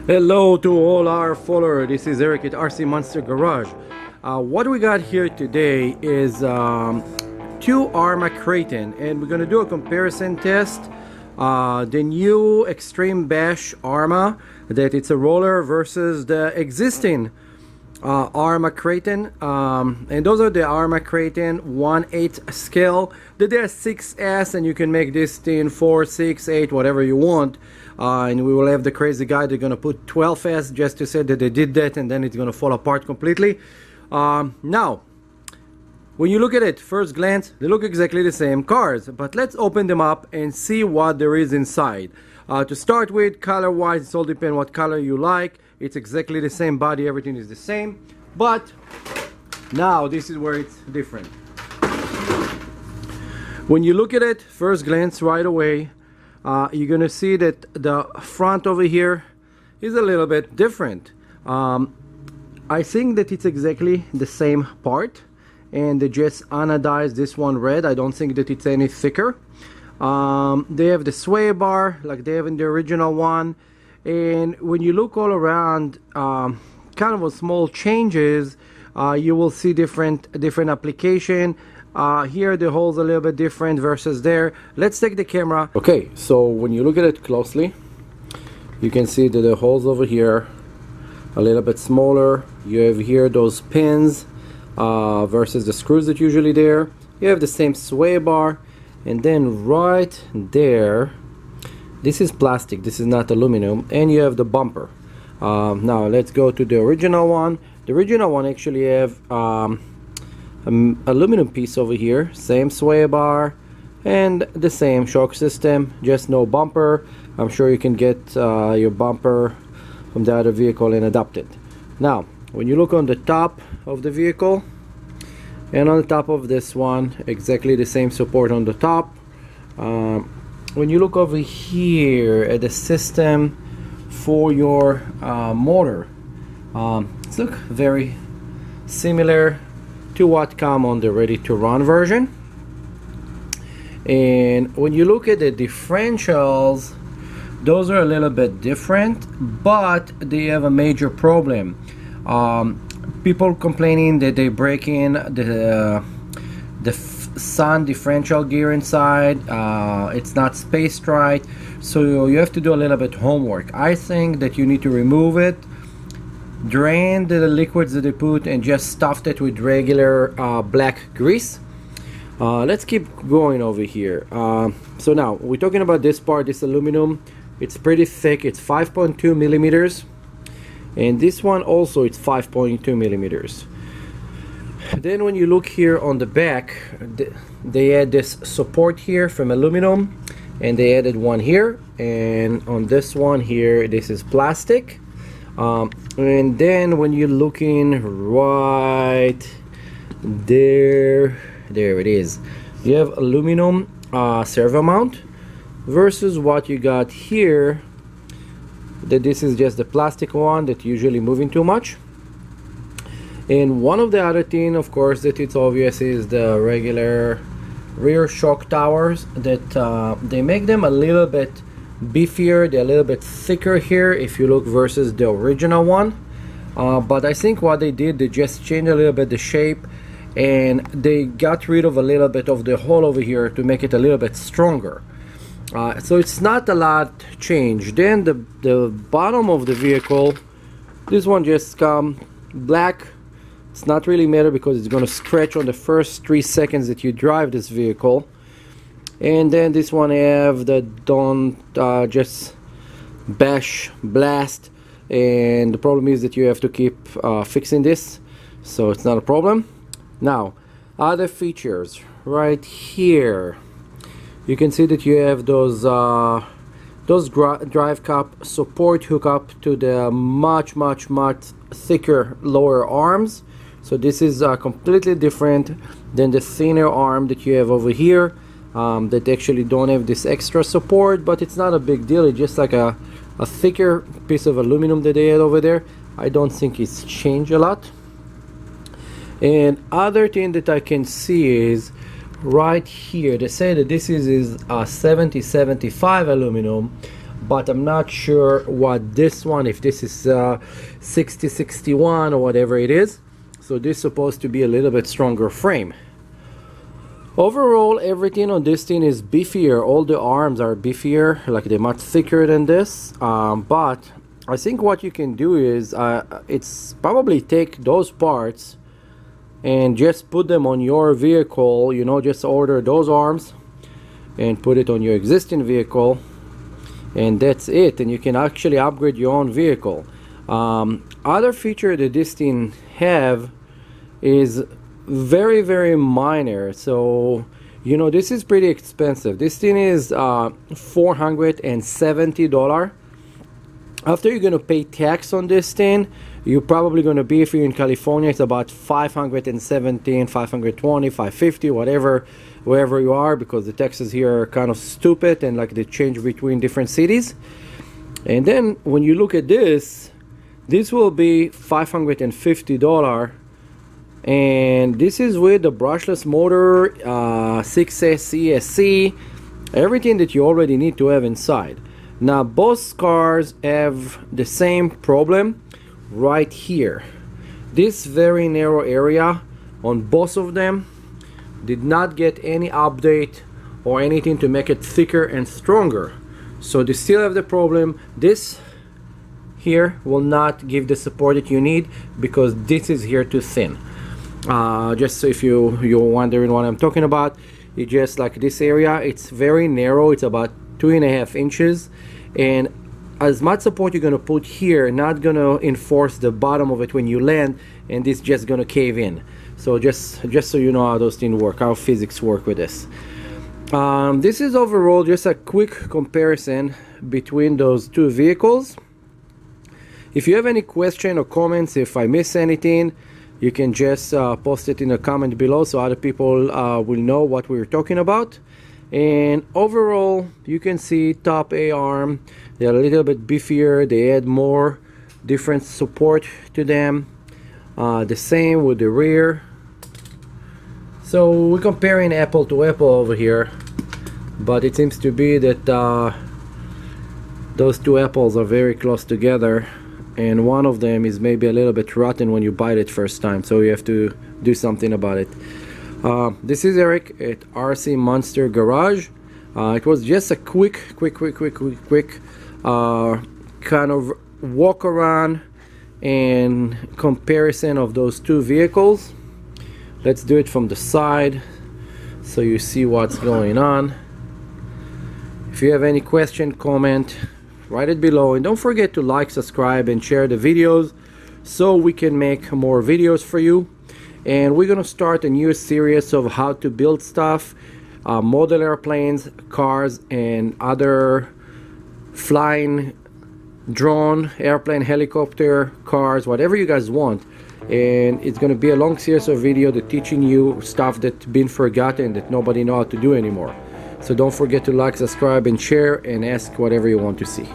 Hello to all our followers. This is Eric at RC Monster Garage. What we got here today is two ARRMA KRATON, and we're going to do a comparison test. The new Extreme Bash ARRMA, that it's a roller, versus the existing ARRMA KRATON, and those are the ARRMA KRATON 1/8 scale. They're 6S, and you can make this thing 4, 6, 8, whatever you want. And we will have the crazy guy that's gonna put 12S just to say that they did that, and then it's gonna fall apart completely. Now, when you look at it first glance, they look exactly the same cars, but let's open them up and see what there is inside. To start with, color wise, it all depends what color you like. It's exactly the same body, everything is the same, but now this is where it's different. When you look at it first glance right away, you're gonna see that the front over here is a little bit different. I think that it's exactly the same part, and they just anodized this one red. I don't think that it's any thicker. They have the sway bar like they have in the original one, and when you look all around, kind of a small changes, you will see different application. Here the hole's a little bit different versus there. Let's take the camera. Okay, so when you look at it closely, you can see that the holes over here a little bit smaller. You have here those pins versus the screws that usually there. You have the same sway bar, and then right there, this is plastic, this is not aluminum, and you have the bumper. Now let's go to the original one. The original one actually have aluminum piece over here, same sway bar and the same shock system, just no bumper. I'm sure you can get your bumper from the other vehicle and adapt it. Now when you look on the top of the vehicle and on the top of this one, exactly the same support on the top. When you look over here at the system for your motor, it's look very similar to what come on the ready to run version. And when you look at the differentials, those are a little bit different, but they have a major problem. People complaining that they break in the sun differential gear inside. It's not spaced right, so you have to do a little bit homework. I think that you need to remove it, drain the liquids that they put, and just stuff it with regular black grease. Let's keep going over here. So now we're talking about this part, this aluminum. It's pretty thick, it's 5.2 millimeters, and this one also it's 5.2 millimeters. Then when you look here on the back, they had this support here from aluminum, and they added one here, and on this one here this is plastic. And then when you're looking right there it is, you have aluminum servo mount versus what you got here, that this is just the plastic one that usually moving too much. And one of the other thing, of course, that it's obvious is the regular rear shock towers, that they make them a little bit beefier, they're a little bit thicker here if you look versus the original one. But I think what they did, they just changed a little bit the shape, and they got rid of a little bit of the hole over here to make it a little bit stronger. So it's not a lot changed. Then the bottom of the vehicle, this one just come black. It's not really matter because it's going to scratch on the first 3 seconds that you drive this vehicle. And then this one have the don't just bash blast, and the problem is that you have to keep fixing this, so it's not a problem. Now other features right here, you can see that you have those drive cup support hook up to the much thicker lower arms. So this is completely different than the thinner arm that you have over here, that actually don't have this extra support, but it's not a big deal. It's just like a thicker piece of aluminum that they had over there. I don't think it's changed a lot. And other thing that I can see is right here, they say that this is 70-75 aluminum, but I'm not sure what this one, if this is 6061 or whatever it is. So this is supposed to be a little bit stronger frame. Overall, everything on this thing is beefier. All the arms are beefier, like they're much thicker than this. But I think what you can do is it's probably take those parts and just put them on your vehicle, you know, just order those arms and put it on your existing vehicle, and that's it, and you can actually upgrade your own vehicle. Other feature that this thing have is very minor. So, you know, this is pretty expensive. This thing is $470. After you're gonna pay tax on this thing, you're probably gonna be, if you're in California, it's about 517, 520, 550, whatever, wherever you are, because the taxes here are kind of stupid and like they change between different cities. And then when you look at this will be $550, and this is with the brushless motor, 6S ESC, everything that you already need to have inside. Now both cars have the same problem right here. This very narrow area on both of them did not get any update or anything to make it thicker and stronger. So they still have the problem. This here will not give the support that you need because this is here too thin. Just so if you're wondering what I'm talking about, it just like this area, it's very narrow, it's about 2.5 inches, and as much support you're gonna put here, not gonna enforce the bottom of it when you land, and this just gonna cave in. So just so you know how those things work, how physics work with this. This is overall just a quick comparison between those two vehicles. If you have any question or comments, if I miss anything, you can just post it in a comment below so other people will know what we're talking about. And overall, you can see top A arm, they're a little bit beefier, they add more different support to them. The same with the rear. So we're comparing apple to apple over here, but it seems to be that those two apples are very close together, and one of them is maybe a little bit rotten when you bite it first time, so you have to do something about it. This is Eric at RC Monster Garage. It was just a quick kind of walk around and comparison of those two vehicles. Let's do it from the side so you see what's going on. If you have any question, comment, write it below, and don't forget to like, subscribe, and share the videos so we can make more videos for you. And we're gonna start a new series of how to build stuff, model airplanes, cars, and other flying drone, airplane, helicopter, cars, whatever you guys want. And it's gonna be a long series of video that teaching you stuff that's been forgotten, that nobody knows how to do anymore. So don't forget to like, subscribe, and share, and ask whatever you want to see.